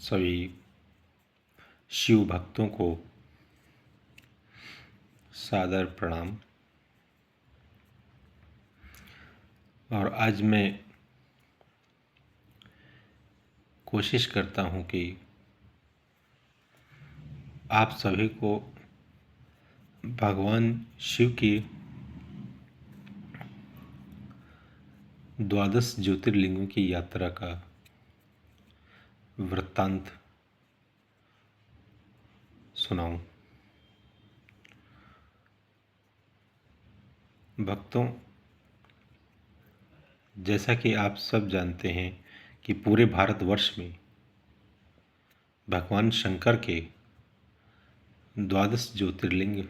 सभी शिव भक्तों को सादर प्रणाम। और आज मैं कोशिश करता हूँ कि आप सभी को भगवान शिव की 12 ज्योतिर्लिंगों की यात्रा का वृत्तांत सुनाऊं। भक्तों, जैसा कि आप सब जानते हैं कि पूरे भारतवर्ष में भगवान शंकर के 12 ज्योतिर्लिंग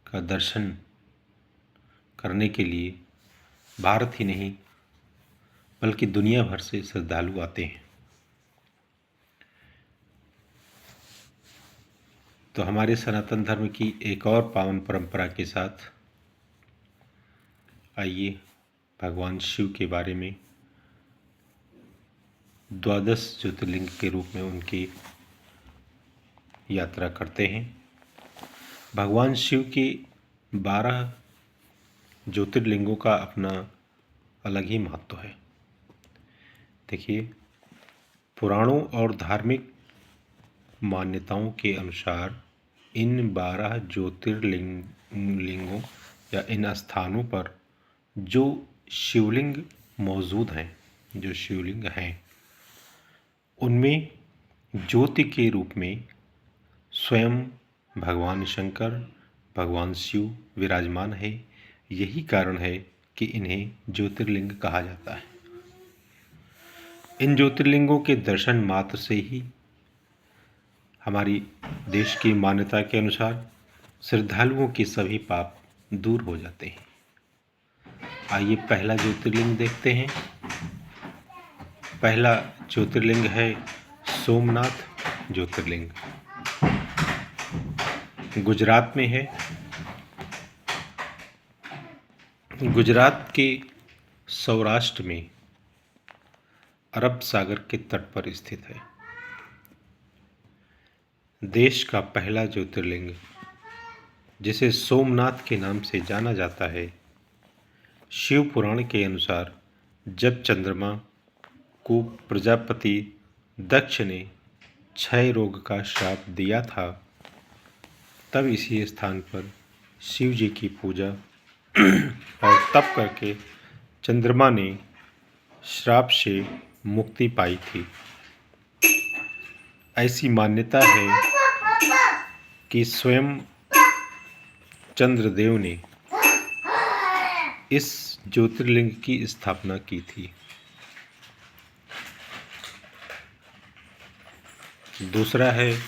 का दर्शन करने के लिए भारत ही नहीं बल्कि दुनिया भर से श्रद्धालु आते हैं। तो हमारे सनातन धर्म की एक और पावन परंपरा के साथ आइए भगवान शिव के बारे में 12 ज्योतिर्लिंग के रूप में उनकी यात्रा करते हैं। भगवान शिव की 12 ज्योतिर्लिंगों का अपना अलग ही महत्व है। देखिए, पुराणों और धार्मिक मान्यताओं के अनुसार इन 12 ज्योतिर्लिंगों या इन स्थानों पर जो शिवलिंग मौजूद हैं, जो शिवलिंग हैं, उनमें ज्योति के रूप में स्वयं भगवान शंकर, भगवान शिव विराजमान है। यही कारण है कि इन्हें ज्योतिर्लिंग कहा जाता है। इन ज्योतिर्लिंगों के दर्शन मात्र से ही हमारी देश की मान्यता के अनुसार श्रद्धालुओं के सभी पाप दूर हो जाते हैं। आइए पहला ज्योतिर्लिंग देखते हैं। पहला ज्योतिर्लिंग है सोमनाथ ज्योतिर्लिंग। गुजरात में है। गुजरात के सौराष्ट्र में अरब सागर के तट पर स्थित है। देश का पहला ज्योतिर्लिंग, जिसे सोमनाथ के नाम से जाना जाता है, शिव पुराण के अनुसार जब चंद्रमा को प्रजापति दक्ष ने क्षय रोग का श्राप दिया था, तब इसी स्थान पर शिव जी की पूजा और तप करके चंद्रमा ने श्राप से मुक्ति पाई थी। ऐसी मान्यता है कि स्वयं चंद्रदेव ने इस ज्योतिर्लिंग की स्थापना की थी। दूसरा है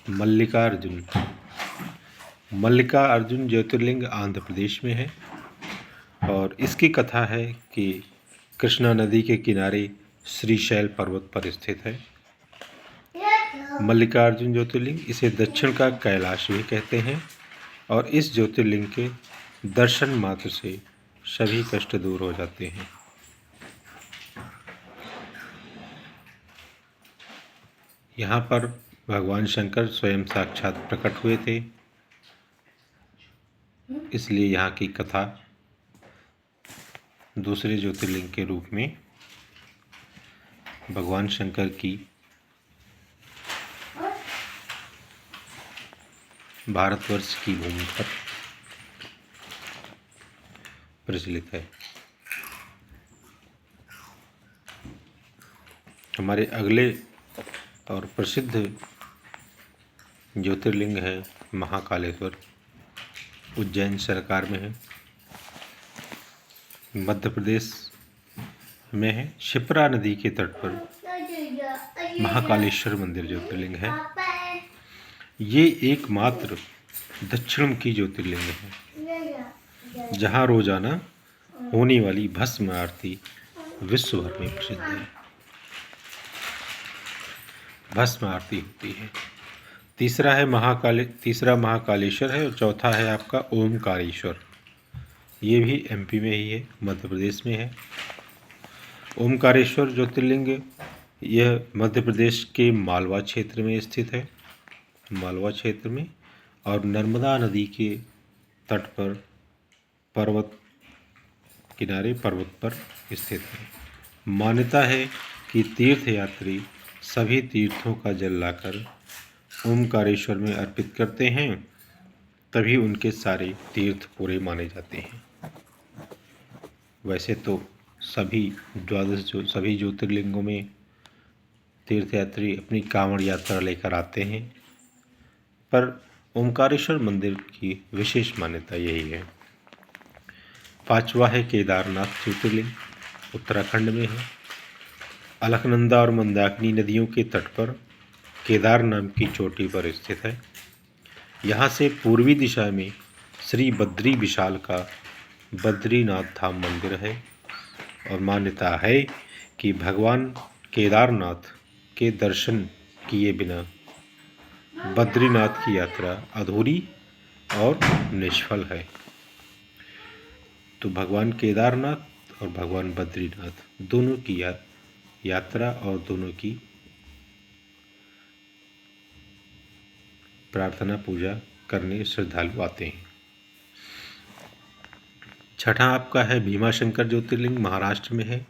मल्लिकार्जुन। मल्लिकार्जुन ज्योतिर्लिंग आंध्र प्रदेश में है और इसकी कथा है कि कृष्णा नदी के किनारे श्रीशैल पर्वत पर स्थित है। मल्लिकार्जुन ज्योतिर्लिंग, इसे दक्षिण का कैलाश भी कहते हैं और इस ज्योतिर्लिंग के दर्शन मात्र से सभी कष्ट दूर हो जाते हैं। यहाँ पर भगवान शंकर स्वयं साक्षात प्रकट हुए थे, इसलिए यहाँ की कथा दूसरे ज्योतिर्लिंग के रूप में भगवान शंकर की भारतवर्ष की भूमि पर प्रचलित है। हमारे अगले और प्रसिद्ध ज्योतिर्लिंग है महाकालेश्वर। उज्जैन सरकार में है, मध्य प्रदेश में है। शिप्रा नदी के तट पर महाकालेश्वर मंदिर ज्योतिर्लिंग है। ये एकमात्र दक्षिणमुखी ज्योतिर्लिंग है जहाँ रोजाना होने वाली भस्म आरती विश्व भर में प्रसिद्ध है। भस्म आरती होती है। तीसरा महाकालेश्वर है और चौथा है आपका ओमकारेश्वर। ये भी एमपी में ही है, मध्य प्रदेश में है। ओमकारेश्वर ज्योतिर्लिंग यह मध्य प्रदेश के मालवा क्षेत्र में स्थित है, मालवा क्षेत्र में, और नर्मदा नदी के तट पर पर्वत किनारे पर्वत पर स्थित है। मान्यता है कि तीर्थयात्री सभी तीर्थों का जल लाकर ओमकारेश्वर में अर्पित करते हैं, तभी उनके सारे तीर्थ पूरे माने जाते हैं। वैसे तो सभी सभी ज्योतिर्लिंगों में तीर्थयात्री अपनी कांवड़ यात्रा लेकर आते हैं, पर ओमकारेश्वर मंदिर की विशेष मान्यता यही है। पांचवा है केदारनाथ ज्योतिर्लिंग, उत्तराखंड में है। अलकनंदा और मंदाकिनी नदियों के तट पर केदार नाम की चोटी पर स्थित है। यहाँ से पूर्वी दिशा में श्री बद्री विशाल का बद्रीनाथ धाम मंदिर है, और मान्यता है कि भगवान केदारनाथ के दर्शन किए बिना बद्रीनाथ की यात्रा अधूरी और निष्फल है। तो भगवान केदारनाथ और भगवान बद्रीनाथ दोनों की यात्रा और दोनों की प्रार्थना पूजा करने श्रद्धालु आते हैं। छठा आपका है भीमाशंकर ज्योतिर्लिंग, महाराष्ट्र में है।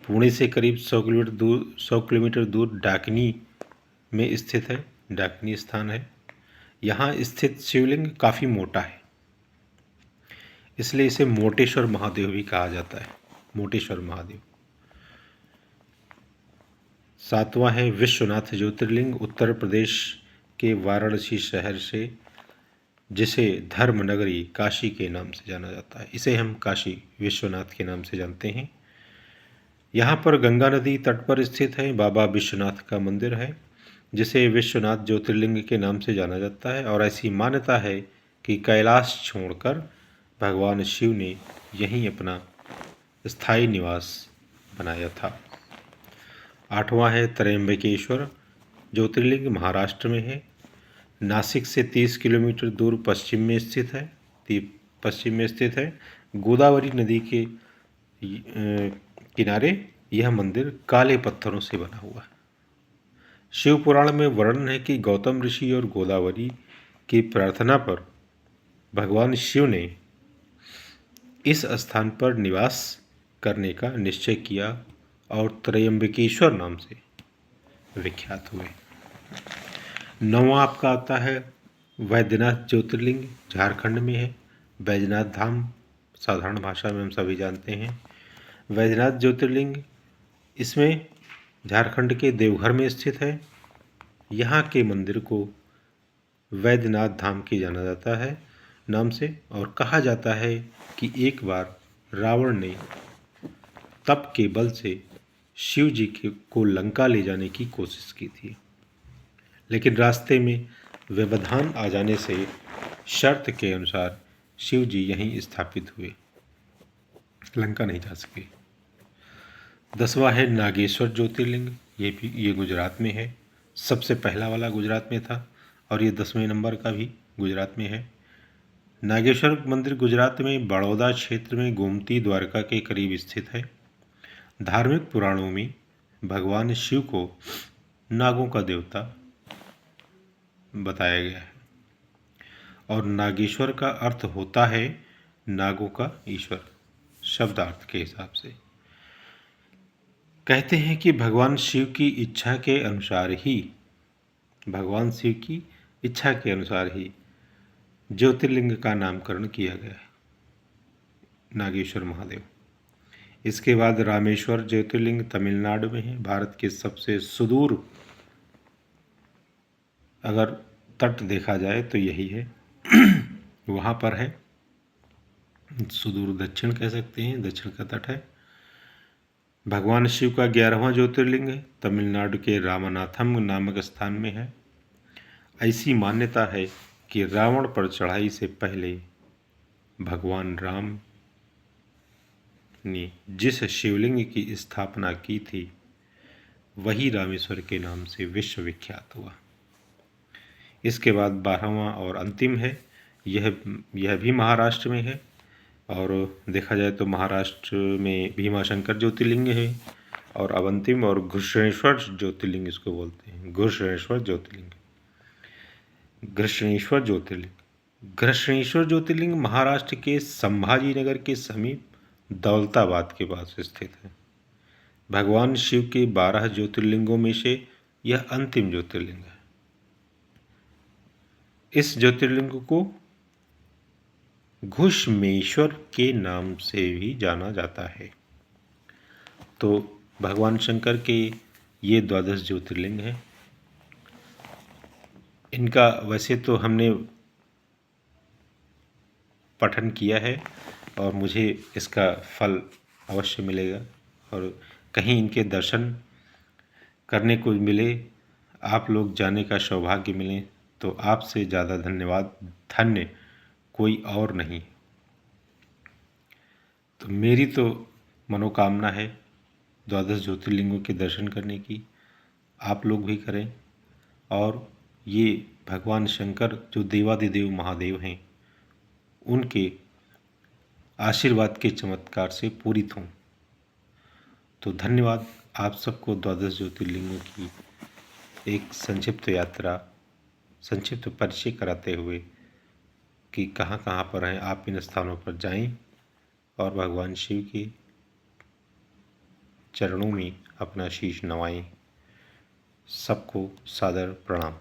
पुणे से करीब 100 किलोमीटर दूर डाकिनी में स्थित है, डाकिनी स्थान है। यहाँ स्थित शिवलिंग काफ़ी मोटा है, इसलिए इसे मोटेश्वर महादेव भी कहा जाता है, मोटेश्वर महादेव। सातवां है विश्वनाथ ज्योतिर्लिंग, उत्तर प्रदेश के वाराणसी शहर से, जिसे धर्म नगरी काशी के नाम से जाना जाता है। इसे हम काशी विश्वनाथ के नाम से जानते हैं। यहाँ पर गंगा नदी तट पर स्थित है, बाबा विश्वनाथ का मंदिर है, जिसे विश्वनाथ ज्योतिर्लिंग के नाम से जाना जाता है। और ऐसी मान्यता है कि कैलाश छोड़कर भगवान शिव ने यहीं अपना स्थायी निवास बनाया था। आठवां है त्र्यंबकेश्वर ज्योतिर्लिंग, महाराष्ट्र में है। नासिक से 30 किलोमीटर दूर पश्चिम में स्थित है। गोदावरी नदी के किनारे यह मंदिर काले पत्थरों से बना हुआ है। शिव पुराण में वर्णन है कि गौतम ऋषि और गोदावरी की प्रार्थना पर भगवान शिव ने इस स्थान पर निवास करने का निश्चय किया और त्र्यंबकेश्वर नाम से विख्यात हुए। नौवां आपका आता है वैद्यनाथ ज्योतिर्लिंग, झारखंड में है। बैजनाथ धाम साधारण भाषा में हम सभी जानते हैं। वैद्यनाथ ज्योतिर्लिंग इसमें झारखंड के देवघर में स्थित है। यहाँ के मंदिर को वैद्यनाथ धाम की जाना जाता है नाम से, और कहा जाता है कि एक बार रावण ने तप के बल से शिव जी को लंका ले जाने की कोशिश की थी, लेकिन रास्ते में व्यवधान आ जाने से शर्त के अनुसार शिव जी यहीं स्थापित हुए, लंका नहीं जा सके। 10वां है नागेश्वर ज्योतिर्लिंग, ये गुजरात में है। सबसे पहला वाला गुजरात में था और ये 10वें नंबर का भी गुजरात में है। नागेश्वर मंदिर गुजरात में बड़ौदा क्षेत्र में गोमती द्वारका के करीब स्थित है। धार्मिक पुराणों में भगवान शिव को नागों का देवता बताया गया है, और नागेश्वर का अर्थ होता है नागों का ईश्वर, शब्दार्थ के हिसाब से। कहते हैं कि भगवान शिव की इच्छा के अनुसार ही ज्योतिर्लिंग का नामकरण किया गया है, नागेश्वर महादेव। इसके बाद रामेश्वर ज्योतिर्लिंग तमिलनाडु में है। भारत के सबसे सुदूर अगर तट देखा जाए तो यही है, वहाँ पर है, सुदूर दक्षिण कह सकते हैं, दक्षिण का तट है। भगवान शिव का 11वां ज्योतिर्लिंग है, तमिलनाडु के रामनाथम नामक स्थान में है। ऐसी मान्यता है कि रावण पर चढ़ाई से पहले भगवान राम ने जिस शिवलिंग की स्थापना की थी वही रामेश्वर के नाम से विश्व विख्यात हुआ। इसके बाद 12वां और अंतिम है, यह भी महाराष्ट्र में है, और देखा जाए तो महाराष्ट्र में भीमाशंकर ज्योतिर्लिंग है, और अवंतिम और घृष्णेश्वर ज्योतिर्लिंग इसको बोलते हैं। घृष्णेश्वर ज्योतिर्लिंग। घृष्णेश्वर ज्योतिर्लिंग। घृष्णेश्वर ज्योतिर्लिंग महाराष्ट्र के संभाजीनगर के समीप दौलताबाद के पास स्थित है। भगवान शिव के 12 ज्योतिर्लिंगों में से यह अंतिम ज्योतिर्लिंग है। इस ज्योतिर्लिंग को घुश्मेश्वर के नाम से भी जाना जाता है। तो भगवान शंकर के ये 12 ज्योतिर्लिंग हैं। इनका वैसे तो हमने पठन किया है और मुझे इसका फल अवश्य मिलेगा, और कहीं इनके दर्शन करने को मिले, आप लोग जाने का सौभाग्य मिले, तो आपसे ज़्यादा धन्यवाद, धन्य कोई और नहीं। तो मेरी तो मनोकामना है 12 ज्योतिर्लिंगों के दर्शन करने की। आप लोग भी करें, और ये भगवान शंकर जो देवादिदेव महादेव हैं, उनके आशीर्वाद के चमत्कार से पूरित हों। तो धन्यवाद आप सबको 12 ज्योतिर्लिंगों की एक संक्षिप्त यात्रा, संक्षिप्त परिचय कराते हुए कि कहाँ कहाँ पर हैं। आप इन स्थानों पर जाएं और भगवान शिव के चरणों में अपना शीश नवाएं। सबको सादर प्रणाम।